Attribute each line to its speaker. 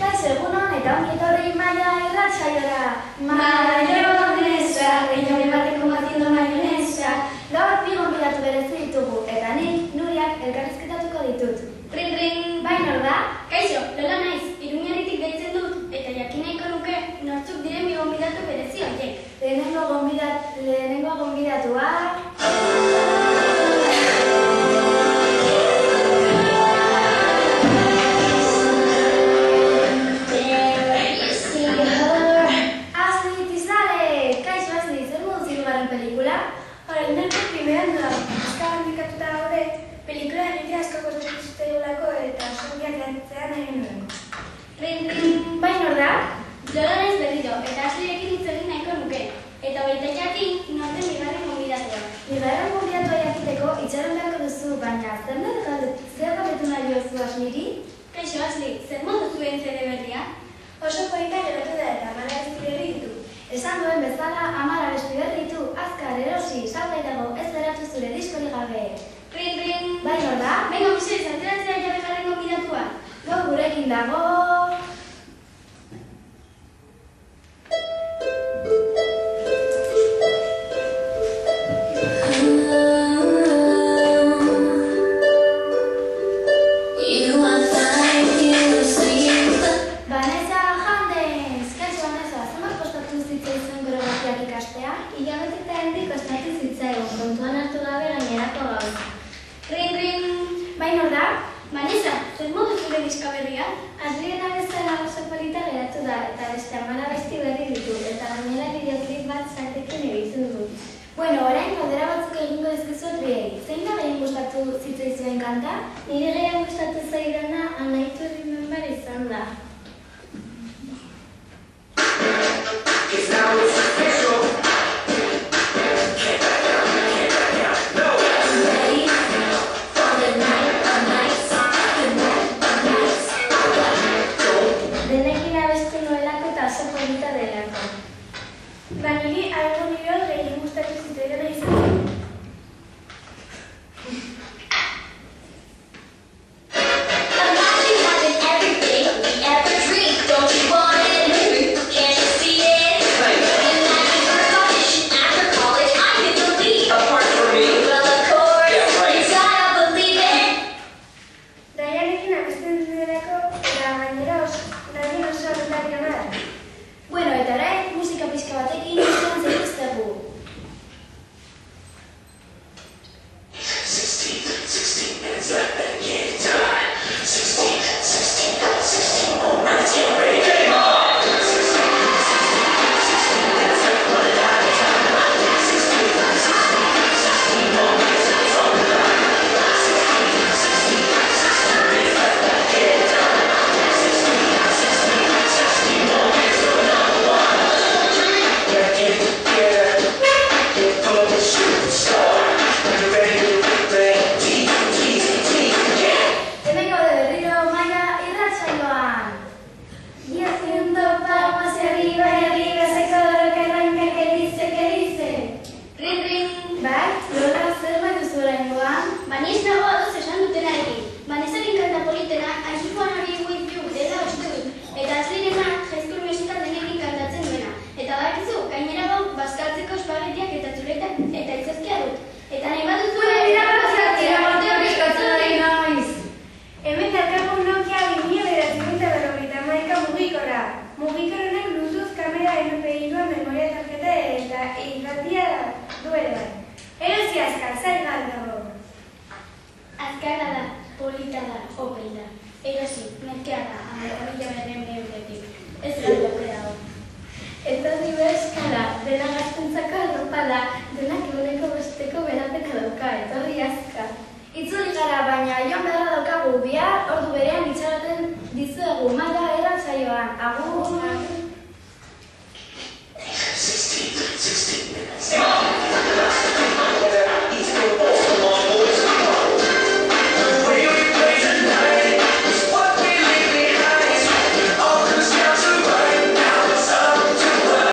Speaker 1: Kaixo egunon eta ongi etorri Maia irratsaiora. Mayonesa, gehiago bateko batiendo mayonesa. Gaur bi gonbidatu berezi ditugu eta nik Nuriak elkarrizketatuko ditut.
Speaker 2: Rin, rin!
Speaker 1: Bai, nor da?
Speaker 2: Kaixo, Lola naiz, Iruñetik deitzen dut eta jakin nahiko nuke nortzuk diren bi gonbidatu berezi horiek.
Speaker 1: Lehenengo gonbidatua...
Speaker 2: Rin, rin!
Speaker 1: Bai, nor da?
Speaker 2: Lola naiz berriro eta Aslirekin hitz egin nahiko nuke. Eta baita jakin norten bigarren gonbidatua.
Speaker 1: Bigarren gonbidatua jakiteko itxaron beharko duzu, baina zer galdetu nahi diozu Asliri?
Speaker 2: Kaixo, Asli, zer modu zuen CD berria?
Speaker 1: Oso polita geratu da eta 10 abesti berri ditu. Esan duen bezala 10 abesti berri ditu, azkar erosi, salgai dago, ez geratu zure diskori gabe.
Speaker 2: Rin, rin!
Speaker 1: Bai, nor da?
Speaker 2: Venga, Michelle, ateratzea ja bigarren gonbidatua.
Speaker 1: Gaur gurekin dago...
Speaker 2: Rin, rin!
Speaker 1: Bai, nor da?
Speaker 2: Vanessa, zer modu zure diska berria?
Speaker 1: Aslirena bezala oso polita geratu da eta beste 10 abesti berri ditu eta gainera bideoklip bat saltekin egitu du. Bueno, orain galdera batzuk egingo dizkizuet biei. Zein da gehien gustatu zitzaizuen kanta? Nire gehien gustatu zaidana I Like to Remember izan da. Eta unibertsala, dena gaztentzako arropa da, denak eguneko besteko berapeka dauka.